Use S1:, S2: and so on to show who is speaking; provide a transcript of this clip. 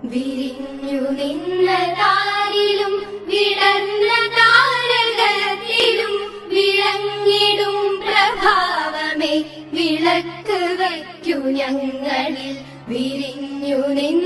S1: വിരിഞ്ഞു നിന്ന താരിലും വിടർന്ന താരകത്തിലും വിളങ്ങിടും പ്രഭാവമേ വിളക്ക് വയ്ക്കു ഞങ്ങളിൽ. വിരിഞ്ഞു നിന്ന